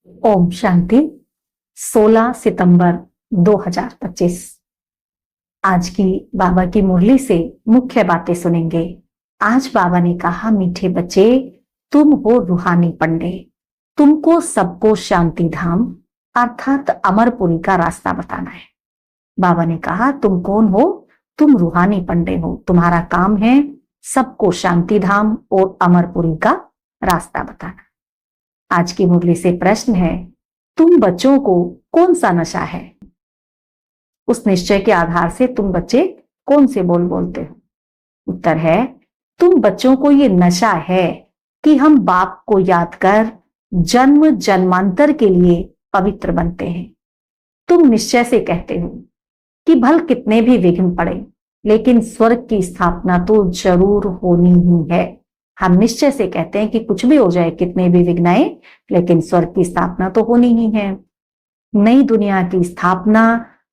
ओम शांति। 16 सितंबर 2025। आज की बाबा की मुरली से मुख्य बातें सुनेंगे। आज बाबा ने कहा, मीठे बच्चे, तुम हो रूहानी पंडित, तुमको सबको शांति धाम अर्थात अमरपुरी का रास्ता बताना है। बाबा ने कहा, तुम कौन हो? तुम रूहानी पंडित हो, तुम्हारा काम है सबको शांति धाम और अमरपुरी का रास्ता बताना। आज की मुरली से प्रश्न है, तुम बच्चों को कौन सा नशा है? उस निश्चय के आधार से तुम बच्चे कौन से बोल बोलते हो? उत्तर है, तुम बच्चों को ये नशा है कि हम बाप को याद कर जन्म जन्मांतर के लिए पवित्र बनते हैं। तुम निश्चय से कहते हो कि भल कितने भी विघ्न पड़े, लेकिन स्वर्ग की स्थापना तो जरूर होनी ही है। हम निश्चय से कहते हैं कि कुछ भी हो जाए, कितने भी विघ्न आए, लेकिन स्वर्ग की स्थापना तो होनी ही है। नई दुनिया की स्थापना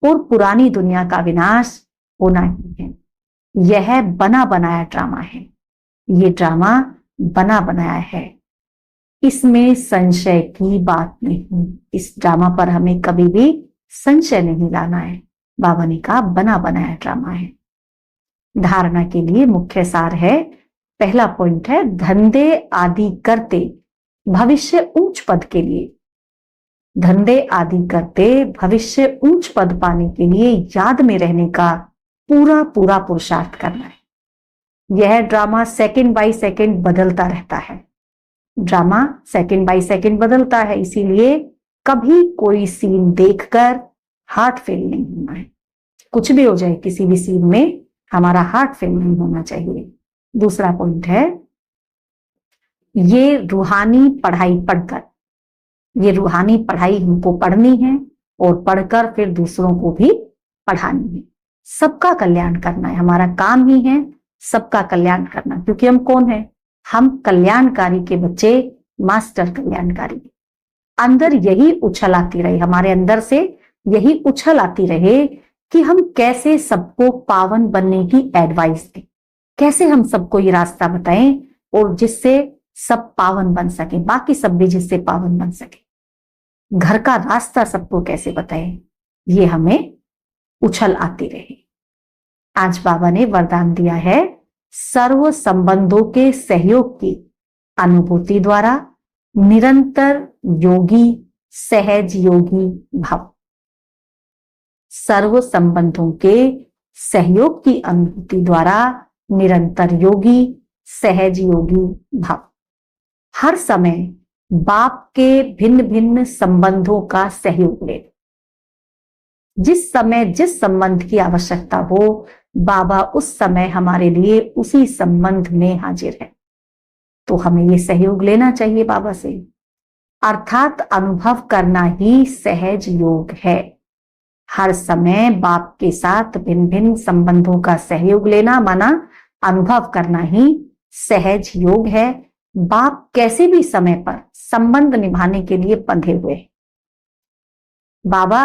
और पुरानी दुनिया का विनाश होना ही है। यह बना बनाया ड्रामा है। ये ड्रामा बना बनाया है, इसमें संशय की बात नहीं। इस ड्रामा पर हमें कभी भी संशय नहीं लाना है। बाबा ने कहा, बना बनाया ड्रामा है। धारणा के लिए मुख्य सार है, पहला पॉइंट है, धंधे आदि करते भविष्य ऊंच पद के लिए। धंधे आदि करते भविष्य ऊंच पद पाने के लिए याद में रहने का पूरा पूरा पुरुषार्थ करना है। यह ड्रामा सेकंड बाय सेकंड बदलता रहता है। ड्रामा सेकंड बाय सेकंड बदलता है, इसीलिए कभी कोई सीन देखकर हार्ट फेल नहीं होना है। कुछ भी हो जाए, किसी भी सीन में हमारा हार्ट फेल नहीं होना चाहिए। दूसरा पॉइंट है, ये रूहानी पढ़ाई पढ़कर, ये रूहानी पढ़ाई हमको पढ़नी है और पढ़कर फिर दूसरों को भी पढ़ानी है। सबका कल्याण करना है, हमारा काम ही है सबका कल्याण करना। क्योंकि हम कौन है? हम कल्याणकारी के बच्चे, मास्टर कल्याणकारी। अंदर यही उछल आती रहे, हमारे अंदर से यही उछल आती रहे कि हम कैसे सबको पावन बनने की एडवाइस दें, कैसे हम सबको ये रास्ता बताएं और जिससे सब पावन बन सके, बाकी सब भी जिससे पावन बन सके। घर का रास्ता सबको कैसे बताएं, ये हमें उछल आती रहे। आज बाबा ने वरदान दिया है, सर्व संबंधों के सहयोग की अनुभूति द्वारा निरंतर योगी सहज योगी भव। सर्व संबंधों के सहयोग की अनुभूति द्वारा निरंतर योगी सहज योगी भव। हर समय बाप के भिन्न भिन्न संबंधों का सहयोग ले। जिस समय जिस संबंध की आवश्यकता हो, बाबा उस समय हमारे लिए उसी संबंध में हाजिर है। तो हमें ये सहयोग लेना चाहिए बाबा से, अर्थात अनुभव करना ही सहज योग है। हर समय बाप के साथ भिन्न भिन्न संबंधों का सहयोग लेना माना अनुभव करना ही सहज योग है। बाप कैसे भी समय पर संबंध निभाने के लिए बंधे हुए हैं। बाबा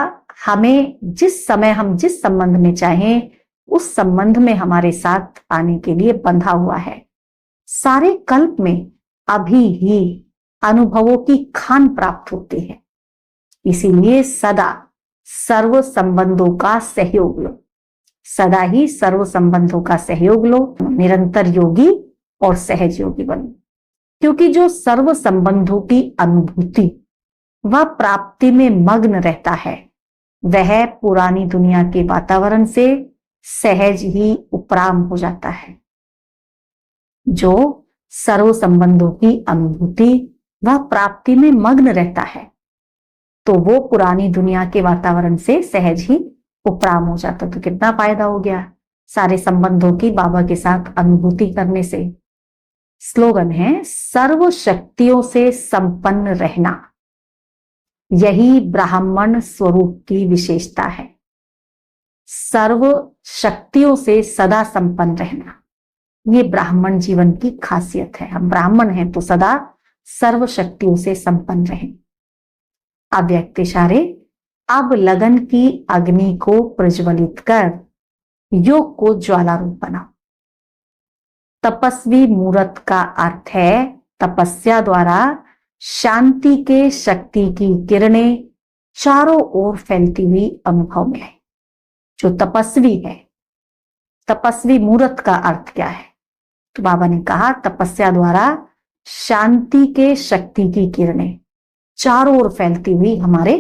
हमें जिस समय हम जिस संबंध में चाहें उस संबंध में हमारे साथ आने के लिए बंधा हुआ है। सारे कल्प में अभी ही अनुभवों की खान प्राप्त होती है, इसीलिए सदा सर्व संबंधों का सहयोग लो। सदा ही सर्व संबंधों का सहयोग लो, निरंतर योगी और सहज योगी बनो। क्योंकि जो सर्व संबंधों की अनुभूति व प्राप्ति में मग्न रहता है, वह पुरानी दुनिया के वातावरण से सहज ही उपराम हो जाता है। जो सर्व संबंधों की अनुभूति व प्राप्ति में मग्न रहता है, तो वो पुरानी दुनिया के वातावरण से सहज ही उपराम हो जाता। तो कितना फायदा हो गया सारे संबंधों की बाबा के साथ अनुभूति करने से। स्लोगन है, सर्व शक्तियों से संपन्न रहना, यही ब्राह्मण स्वरूप की विशेषता है। सर्व शक्तियों से सदा संपन्न रहना, ये ब्राह्मण जीवन की खासियत है। हम ब्राह्मण हैं तो सदा सर्व शक्तियों से संपन्न रहें। अव्यक्त इशारे, अब लगन की अग्नि को प्रज्वलित कर योग को ज्वाला रूप बनाओ। तपस्वी मूर्त का अर्थ है तपस्या द्वारा शांति के शक्ति की किरणें चारों ओर फैलती हुई अनुभव में आई। जो तपस्वी है, तपस्वी मूर्त का अर्थ क्या है? तो बाबा ने कहा तपस्या द्वारा शांति के शक्ति की किरणें चारों ओर फैलती हुई हमारे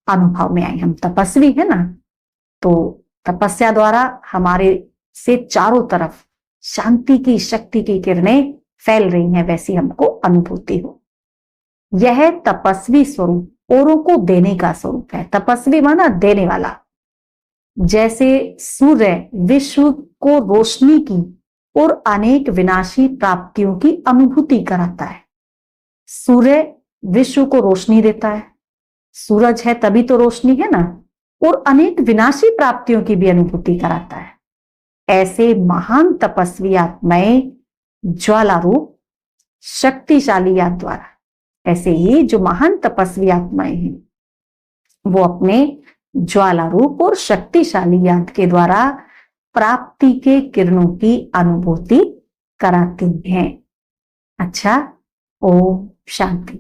अनुभव में आई। हम तपस्वी है ना, तो तपस्या द्वारा हमारे से चारों तरफ शांति की शक्ति की किरणें फैल रही हैं, वैसी हमको अनुभूति हो। यह तपस्वी स्वरूप औरों को देने का स्वरूप है। तपस्वी माना देने वाला। जैसे सूर्य विश्व को रोशनी की और अनेक विनाशी प्राप्तियों की अनुभूति कराता है। सूर्य विश्व को रोशनी देता है, सूरज है तभी तो रोशनी है ना, और अनेक विनाशी प्राप्तियों की भी अनुभूति कराता है। ऐसे महान तपस्वी आत्माएं ज्वाला रूप शक्तिशाली याद द्वारा, ऐसे ही जो महान तपस्वी आत्माएं हैं वो अपने ज्वाला रूप और शक्तिशाली याद के द्वारा प्राप्ति के किरणों की अनुभूति कराती हैं। अच्छा, ओम शांति।